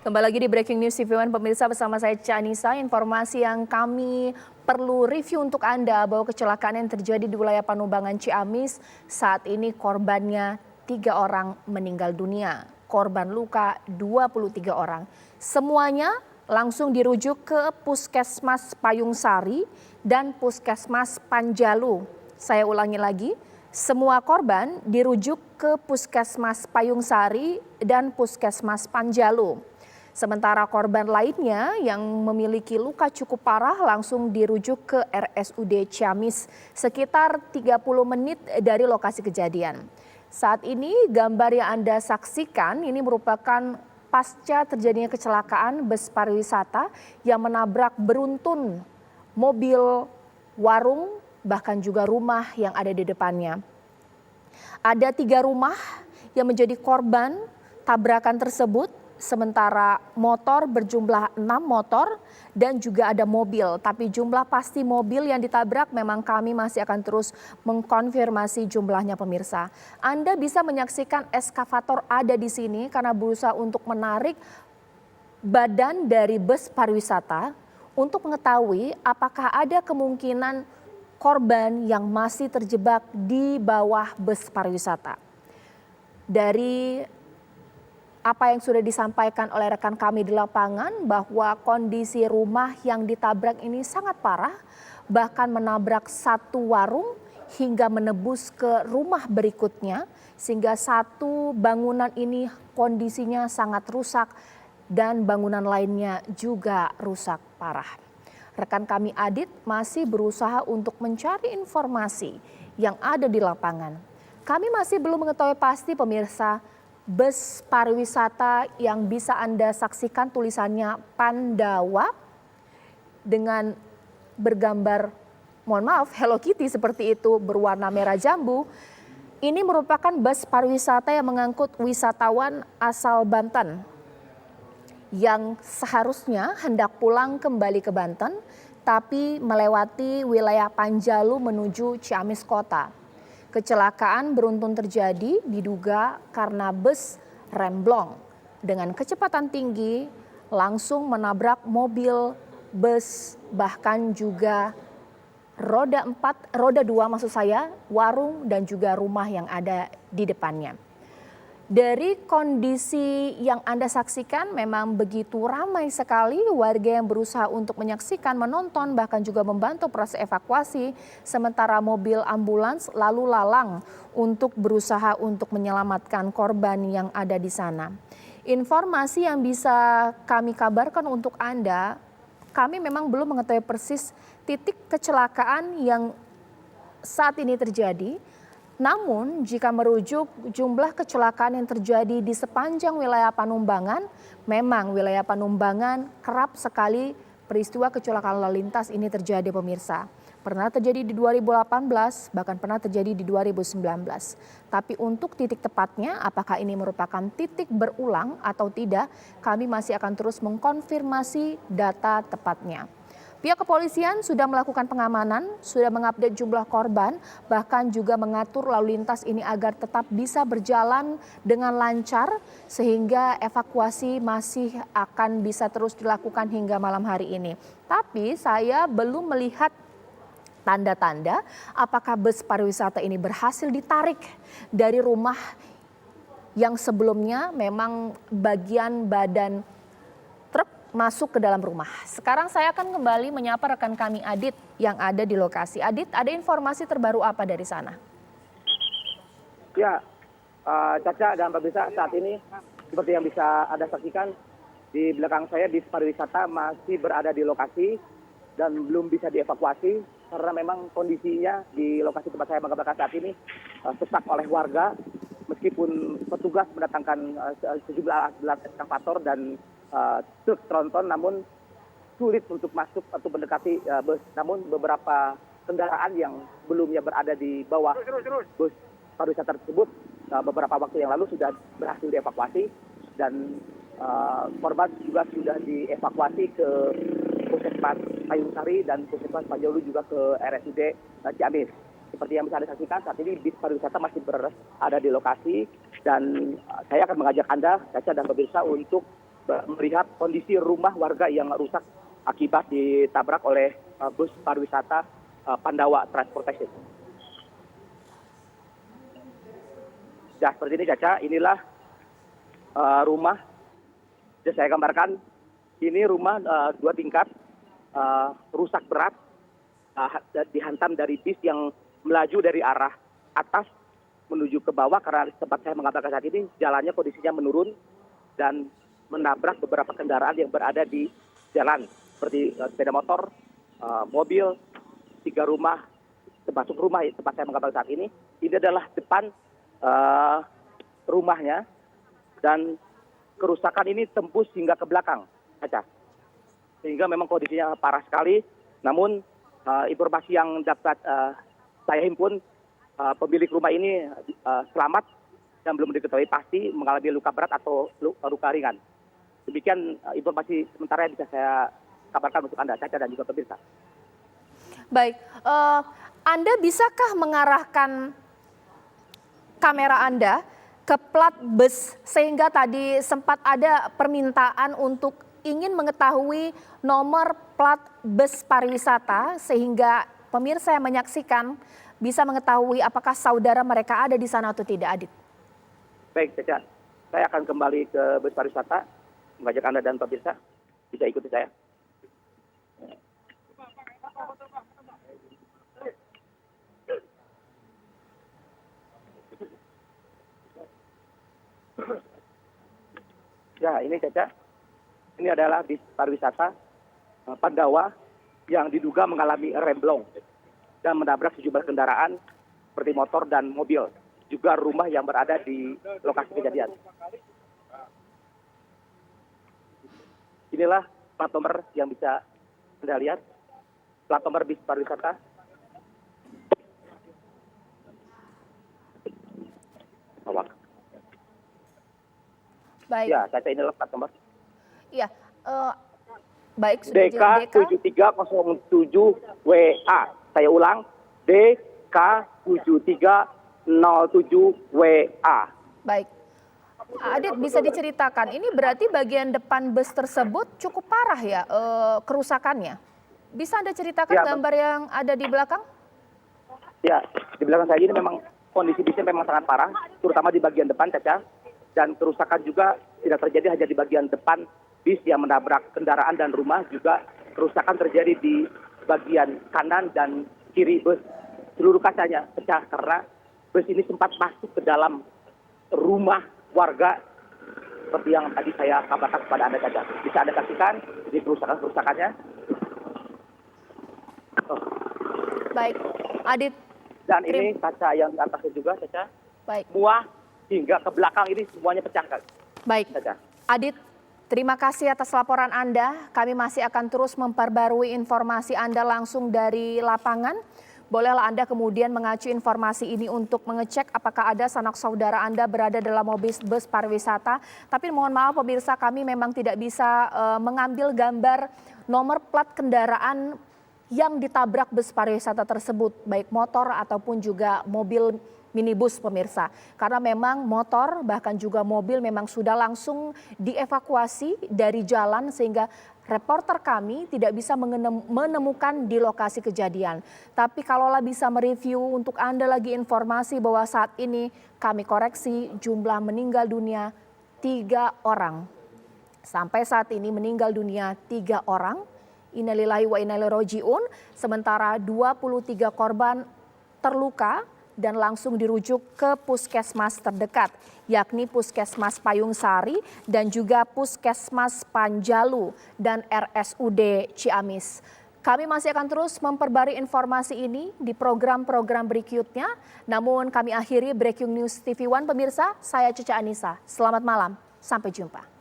Kembali lagi di Breaking News TV One, pemirsa, bersama saya Canisa. Informasi yang kami perlu review untuk Anda bahwa kecelakaan yang terjadi di wilayah Panumbangan Ciamis saat ini korbannya 3 orang meninggal dunia. Korban luka 23 orang. Semuanya langsung dirujuk ke Puskesmas Payung Sari dan Puskesmas Panjalu. Saya ulangi lagi. Semua korban dirujuk ke Puskesmas Payung Sari dan Puskesmas Panjalu. Sementara korban lainnya yang memiliki luka cukup parah langsung dirujuk ke RSUD Ciamis sekitar 30 menit dari lokasi kejadian. Saat ini gambar yang Anda saksikan ini merupakan pasca terjadinya kecelakaan bus pariwisata yang menabrak beruntun mobil, warung, bahkan juga rumah yang ada di depannya. Ada 3 rumah yang menjadi korban tabrakan tersebut. Sementara motor berjumlah 6 motor dan juga ada mobil. Tapi jumlah pasti mobil yang ditabrak memang kami masih akan terus mengkonfirmasi jumlahnya, pemirsa. Anda bisa menyaksikan eskavator ada di sini karena berusaha untuk menarik badan dari bus pariwisata untuk mengetahui apakah ada kemungkinan korban yang masih terjebak di bawah bus pariwisata. Dari apa yang sudah disampaikan oleh rekan kami di lapangan bahwa kondisi rumah yang ditabrak ini sangat parah, bahkan menabrak satu warung hingga menembus ke rumah berikutnya, sehingga satu bangunan ini kondisinya sangat rusak dan bangunan lainnya juga rusak parah. Rekan kami Adit masih berusaha untuk mencari informasi yang ada di lapangan. Kami masih belum mengetahui pasti, pemirsa, bus pariwisata yang bisa Anda saksikan tulisannya Pandawa dengan bergambar, mohon maaf, Hello Kitty seperti itu berwarna merah jambu. Ini merupakan bus pariwisata yang mengangkut wisatawan asal Banten yang seharusnya hendak pulang kembali ke Banten tapi melewati wilayah Panjalu menuju Ciamis Kota. Kecelakaan beruntun terjadi diduga karena bus remblong dengan kecepatan tinggi langsung menabrak mobil, bus, bahkan juga roda 2 maksud saya, warung dan juga rumah yang ada di depannya. Dari kondisi yang Anda saksikan memang begitu ramai sekali warga yang berusaha untuk menyaksikan, menonton, bahkan juga membantu proses evakuasi. Sementara mobil ambulans lalu lalang untuk berusaha untuk menyelamatkan korban yang ada di sana. Informasi yang bisa kami kabarkan untuk Anda, kami memang belum mengetahui persis titik kecelakaan yang saat ini terjadi. Namun jika merujuk jumlah kecelakaan yang terjadi di sepanjang wilayah Panumbangan, memang wilayah Panumbangan kerap sekali peristiwa kecelakaan lalu lintas ini terjadi, pemirsa. Pernah terjadi di 2018, bahkan pernah terjadi di 2019. Tapi untuk titik tepatnya, apakah ini merupakan titik berulang atau tidak, kami masih akan terus mengkonfirmasi data tepatnya. Pihak kepolisian sudah melakukan pengamanan, sudah mengupdate jumlah korban, bahkan juga mengatur lalu lintas ini agar tetap bisa berjalan dengan lancar sehingga evakuasi masih akan bisa terus dilakukan hingga malam hari ini. Tapi saya belum melihat tanda-tanda apakah bus pariwisata ini berhasil ditarik dari rumah yang sebelumnya memang bagian badan truk masuk ke dalam rumah. Sekarang saya akan kembali menyapa rekan kami Adit yang ada di lokasi. Adit, ada informasi terbaru apa dari sana? Ya, Caca dan pemirsa, saat ini seperti yang bisa Anda saksikan di belakang saya bis pariwisata masih berada di lokasi dan belum bisa dievakuasi karena memang kondisinya di lokasi tempat saya melaporkan saat ini sesak oleh warga meskipun petugas mendatangkan sejumlah alat eskavator dan truk tronton, namun sulit untuk masuk atau mendekati bus. Namun beberapa kendaraan yang sebelumnya berada di bawah bus pariwisata tersebut beberapa waktu yang lalu sudah berhasil dievakuasi dan korban juga sudah dievakuasi ke Puskesmas Payung Sari dan Puskesmas Panjalu juga ke RSUD Ciamis. Seperti yang bisa Anda saksikan, saat ini bis pariwisata masih berada di lokasi dan saya akan mengajak Anda, Caca dan pemirsa, untuk melihat kondisi rumah warga yang rusak akibat ditabrak oleh bus pariwisata Pandawa Transportation. Ya, seperti ini Caca, inilah rumah yang saya gambarkan. Ini rumah 2 tingkat, rusak berat, dihantam dari bis yang melaju dari arah atas menuju ke bawah, karena tempat saya mengambarkan saat ini jalannya kondisinya menurun dan menabrak beberapa kendaraan yang berada di jalan seperti sepeda motor, mobil, 3 rumah, termasuk rumah tempat saya mengambarkan saat ini. Ini adalah depan rumahnya dan kerusakan ini tembus hingga ke belakang, Caca. Sehingga memang kondisinya parah sekali. Namun informasi yang dapat saya himpun, pemilik rumah ini selamat dan belum diketahui pasti mengalami luka berat atau luka ringan. Demikian informasi sementara yang bisa saya kabarkan untuk Anda, Caca, dan juga pemirsa. Baik, Anda bisakah mengarahkan kamera Anda ke plat bus sehingga tadi sempat ada permintaan untuk ingin mengetahui nomor plat bus pariwisata sehingga pemirsa yang menyaksikan bisa mengetahui apakah saudara mereka ada di sana atau tidak, Adit. Baik, Caca. Saya akan kembali ke bus pariwisata, mengajak Anda dan pemirsa bisa ikuti saya. Ya, ini Caca. Ini adalah bis pariwisata Pandawa yang diduga mengalami remblong dan menabrak sejumlah kendaraan seperti motor dan mobil, juga rumah yang berada di lokasi kejadian. Inilah plat nomor yang bisa Anda lihat, plat nomor bis pariwisata. Awak. Baik. Ya, Caca, inilah plat nomor. Iya, baik, sudah jelas. DK7307WA. Saya ulang, DK7307WA. Baik. Adit, bisa diceritakan, ini berarti bagian depan bus tersebut cukup parah ya kerusakannya. Bisa Anda ceritakan Ya, gambar yang ada di belakang? Ya, di belakang saya ini memang kondisi bisnya memang sangat parah, terutama di bagian depan, Caca. Dan kerusakan juga tidak terjadi hanya di bagian depan bis yang menabrak kendaraan dan rumah, juga kerusakan terjadi di bagian kanan dan kiri bus. Seluruh kacanya pecah karena bus ini sempat masuk ke dalam rumah warga seperti yang tadi saya kabarkan kepada Anda, Caca. Bisa Anda saksikan di kerusakan-kerusakannya. Baik, Adit. Dan ini kaca yang di atasnya juga, Caca. Baik. Semua hingga ke belakang ini semuanya pecah, Baik, Caca. Adit, terima kasih atas laporan Anda. Kami masih akan terus memperbarui informasi Anda langsung dari lapangan. Bolehlah Anda kemudian mengacu informasi ini untuk mengecek apakah ada sanak saudara Anda berada dalam mobil bus pariwisata. Tapi mohon maaf pemirsa, kami memang tidak bisa mengambil gambar nomor plat kendaraan yang ditabrak bus pariwisata tersebut, baik motor ataupun juga mobil minibus pemirsa. Karena memang motor bahkan juga mobil memang sudah langsung dievakuasi dari jalan sehingga reporter kami tidak bisa menemukan di lokasi kejadian. Tapi kalaulah bisa mereview untuk Anda lagi informasi bahwa saat ini kami koreksi jumlah meninggal dunia 3 orang. Sampai saat ini meninggal dunia 3 orang. Innalillahi wa inna ilaihi raji'un. Sementara 23 korban terluka dan langsung dirujuk ke puskesmas terdekat, yakni Puskesmas Payung Sari dan juga Puskesmas Panjalu dan RSUD Ciamis. Kami masih akan terus memperbarui informasi ini di program-program berikutnya. Namun kami akhiri Breaking News TV One pemirsa, saya Caca Anissa. Selamat malam, sampai jumpa.